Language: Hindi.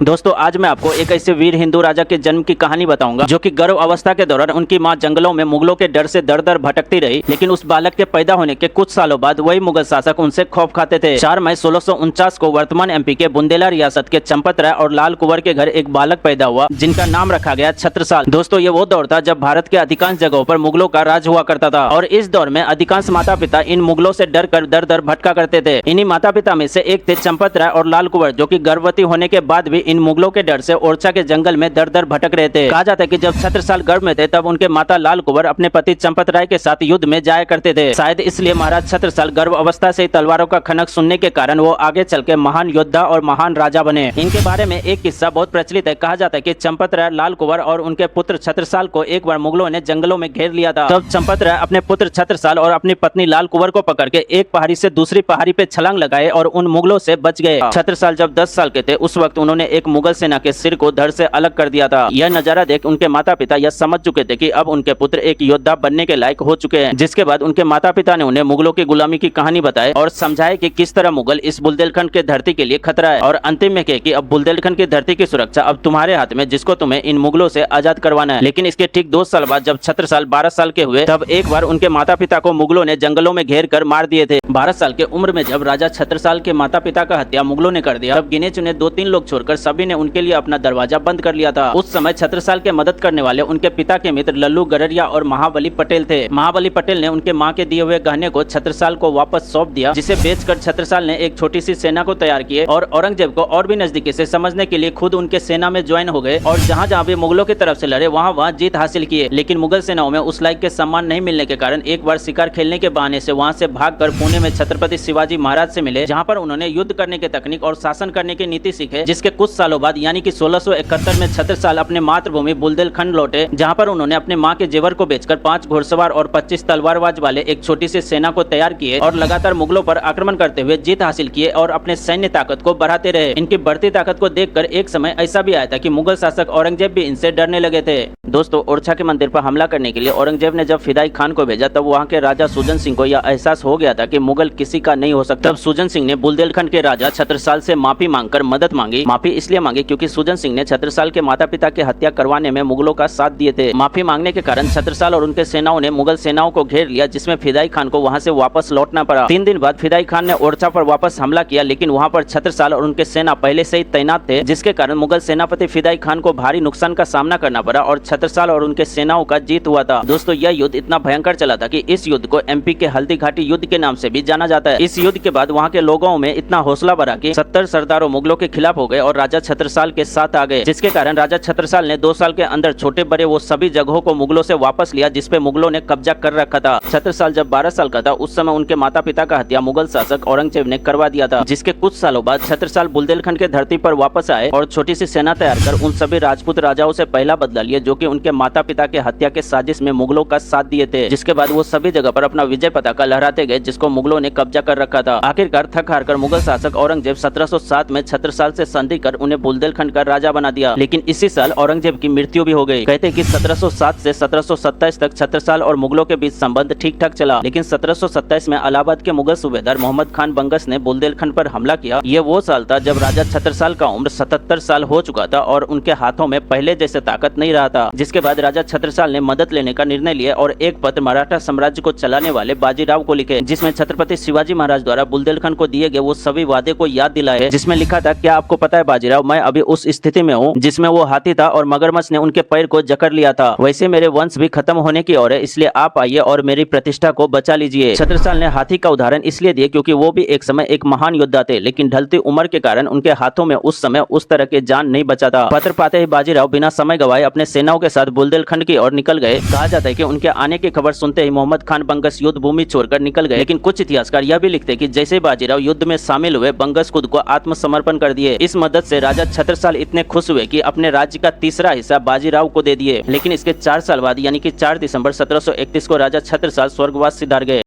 दोस्तों आज मैं आपको एक ऐसे वीर हिंदू राजा के जन्म की कहानी बताऊंगा जो कि गर्भ अवस्था के दौरान उनकी मां जंगलों में मुगलों के डर से दर दर भटकती रही, लेकिन उस बालक के पैदा होने के कुछ सालों बाद वही मुगल शासक उनसे खौफ खाते थे। 4 मई 1649 को वर्तमान एमपी के बुंदेला रियासत के चंपत राय और लाल कुंवर के घर एक बालक पैदा हुआ जिनका नाम रखा गया छत्रसाल। दोस्तों ये वो दौर था जब भारत के अधिकांश जगहों पर मुगलों का राज हुआ करता था और इस दौर में अधिकांश माता पिता इन मुगलों से डर कर दर दर भटका करते थे। इन्हीं माता पिता में से एक थे चंपत राय और लाल कुंवर, जो कि गर्भवती होने के बाद भी इन मुगलों के डर से ओरछा के जंगल में दर दर भटक रहे थे। कहा जाता है कि जब छत्रसाल गर्भ में थे तब उनके माता लाल कुंवर अपने पति चंपत राय के साथ युद्ध में जाया करते थे। शायद इसलिए महाराज छत्रसाल गर्भ अवस्था से तलवारों का खनक सुनने के कारण वो आगे चल के महान योद्धा और महान राजा बने। इनके बारे में एक किस्सा बहुत प्रचलित है। कहा जाता है कि चंपत राय, लाल कुंवर और उनके पुत्र छत्रसाल को एक बार मुगलों ने जंगलों में घेर लिया था। तब चंपत राय अपने पुत्र छत्रसाल और अपनी पत्नी लाल कुंवर को पकड़ के एक पहाड़ी से दूसरी पहाड़ी पे छलांग लगाए और उन मुगलों से बच गए। छत्रसाल जब 10 साल के थे उस वक्त उन्होंने एक मुगल सेना के सिर को धड़ से अलग कर दिया था। यह नजारा देख उनके माता पिता यह समझ चुके थे कि अब उनके पुत्र एक योद्धा बनने के लायक हो चुके हैं। जिसके बाद उनके माता पिता ने उन्हें मुगलों की गुलामी की कहानी बताई और समझाए कि किस तरह मुगल इस बुंदेलखंड के धरती के लिए खतरा है, और अंतिम में कहे कि अब बुंदेलखंड की धरती की सुरक्षा अब तुम्हारे हाथ में, जिसको तुम्हें इन मुगलों से आजाद करवाना है। लेकिन इसके ठीक 2 साल बाद जब छत्रसाल 12 साल के हुए तब एक बार उनके माता पिता को मुगलों ने जंगलों में घेर कर मार दिए थे। 12 साल के उम्र में जब राजा छत्रसाल के माता पिता का हत्या मुगलों ने कर दिया तब गिने चुने 2-3 लोग छोड़कर सभी ने उनके लिए अपना दरवाजा बंद कर लिया था। उस समय छत्रसाल के मदद करने वाले उनके पिता के मित्र लल्लू गररिया और महाबली पटेल थे। महाबली पटेल ने उनके मां के दिए हुए गहने को छत्रसाल को वापस सौंप दिया, जिसे बेचकर छत्रसाल ने एक छोटी सी सेना को तैयार किए और औरंगजेब को और भी नजदीकी से समझने के लिए खुद उनके सेना में ज्वाइन हो गए और जहां जहां भी मुगलों की तरफ से लड़े वहां वहां जीत हासिल किए। लेकिन मुगल सेनाओं में उस लायक के सम्मान नहीं मिलने के कारण एक बार शिकार खेलने के बहाने से वहां से भागकर पुणे में छत्रपति शिवाजी महाराज से मिले, जहां पर उन्होंने युद्ध करने की तकनीक और शासन करने की नीति सीखे। जिसके कुछ सालों बाद यानी कि 1671 में छत्रसाल अपने मातृभूमि बुंदेलखंड लौटे, जहां पर उन्होंने अपने मां के जेवर को बेचकर 5 घुड़सवार और 25 तलवारबाज वाले एक छोटी सी सेना को तैयार किए और लगातार मुगलों पर आक्रमण करते हुए जीत हासिल किए और अपने सैन्य ताकत को बढ़ाते रहे। इनकी बढ़ती ताकत को देखकर एक समय ऐसा भी आया था कि मुगल शासक औरंगजेब भी इनसे डरने लगे थे। दोस्तों ओरछा के मंदिर पर हमला करने के लिए औरंगजेब ने जब फिदाई खान को भेजा तब वहां के राजा सुजन सिंह को यह एहसास हो गया था कि मुगल किसी का नहीं हो सकता। तब सुजन सिंह ने बुंदेलखंड के राजा छत्रसाल से माफी मांगकर मदद मांगी। माफी इसलिए मांगी क्योंकि सुजन सिंह ने छत्रसाल के माता पिता की हत्या करवाने में मुगलों का साथ दिए थे। माफी मांगने के कारण छत्रसाल और उनके सेनाओं ने मुगल सेनाओं को घेर लिया, जिसमें फिदाई खान को वहां से वापस लौटना पड़ा। 3 दिन बाद फिदाई खान ने ओरछा पर वापस हमला किया, लेकिन वहां पर छत्रसाल और उनके सेना पहले से ही तैनात थे, जिसके कारण मुगल सेनापति फिदाई खान को भारी नुकसान का सामना करना पड़ा और छत्रसाल और उनके सेनाओं का जीत हुआ था। दोस्तों यह युद्ध इतना भयंकर चला था कि इस युद्ध को एमपी के हल्दी घाटी युद्ध के नाम से भी जाना जाता है। इस युद्ध के बाद वहां के लोगों में इतना हौसला बढ़ा कि 70 सरदारों मुगलों के खिलाफ हो गए और राजा छत्रसाल के साथ आ गए, जिसके कारण राजा छत्रसाल ने 2 साल के अंदर छोटे बड़े वो सभी जगहों को मुगलों से वापस लिया जिसपे मुगलों ने कब्जा कर रखा था। छत्रसाल जब 12 साल का था उस समय उनके माता पिता का हत्या मुगल शासक औरंगजेब ने करवा दिया था, जिसके कुछ सालों बाद छत्रसाल बुंदेलखंड के धरती पर वापस आए और छोटी सी सेना तैयार कर उन सभी राजपूत राजाओं से पहला बदला लिए जो कि उनके माता पिता के हत्या के साजिश में मुगलों का साथ दिए थे। जिसके बाद वो सभी जगह पर अपना विजय पताका लहराते गए जिसको मुगलों ने कब्जा कर रखा था। आखिरकार थक हार कर मुगल शासक औरंगजेब 1707 में छत्रसाल से संधि कर उन्हें बुंदेलखंड का राजा बना दिया। लेकिन इसी साल औरंगजेब की मृत्यु भी हो गई। कहते हैं कि 1707 से 1727 तक छत्रसाल और मुगलों के बीच संबंध ठीक ठाक चला, लेकिन 1727 में इलाहाबाद के मुगल सूबेदार मोहम्मद खान बंगस ने बुंदेलखंड पर हमला किया। ये वो साल था जब राजा छत्रसाल का उम्र 77 साल हो चुका था और उनके हाथों में पहले जैसे ताकत नहीं रहा था। जिसके बाद राजा छत्रसाल ने मदद लेने का निर्णय लिया और एक पत्र मराठा साम्राज्य को चलाने वाले बाजीराव को लिखे, जिसमें छत्रपति शिवाजी महाराज द्वारा बुंदेलखंड को दिए गए वो सभी वादे को याद दिलाए। जिसमें लिखा था, क्या आपको पता है बाजीराव, मैं अभी उस स्थिति में हूँ जिसमें वो हाथी था और मगरमच्छ ने उनके पैर को जकड़ लिया था। वैसे मेरे वंश भी खत्म होने की ओर है, इसलिए आप आइए और मेरी प्रतिष्ठा को बचा लीजिए। छत्रसाल ने हाथी का उदाहरण इसलिए दिए क्योंकि वो भी एक समय एक महान योद्धा थे, लेकिन ढलती उम्र के कारण उनके हाथों में उस समय उस तरह के जान नहीं बचा था। पत्र पाते ही बाजीराव बिना समय गवाए अपने सेनाओं के साथ बुंदेलखंड की ओर निकल गए। कहा जाता है कि उनके आने की खबर सुनते ही मोहम्मद खान बंगस युद्ध भूमि छोड़कर निकल गए। लेकिन कुछ इतिहासकार यह भी लिखते हैं कि जैसे बाजीराव युद्ध में शामिल हुए बंगस खुद को आत्मसमर्पण कर दिए। इस मदद से राजा छत्रसाल इतने खुश हुए कि अपने राज्य का तीसरा हिस्सा बाजीराव को दे दिए। लेकिन इसके 4 साल बाद यानी कि 4 दिसंबर 1731 को राजा छत्रसाल स्वर्गवास सिधार गए।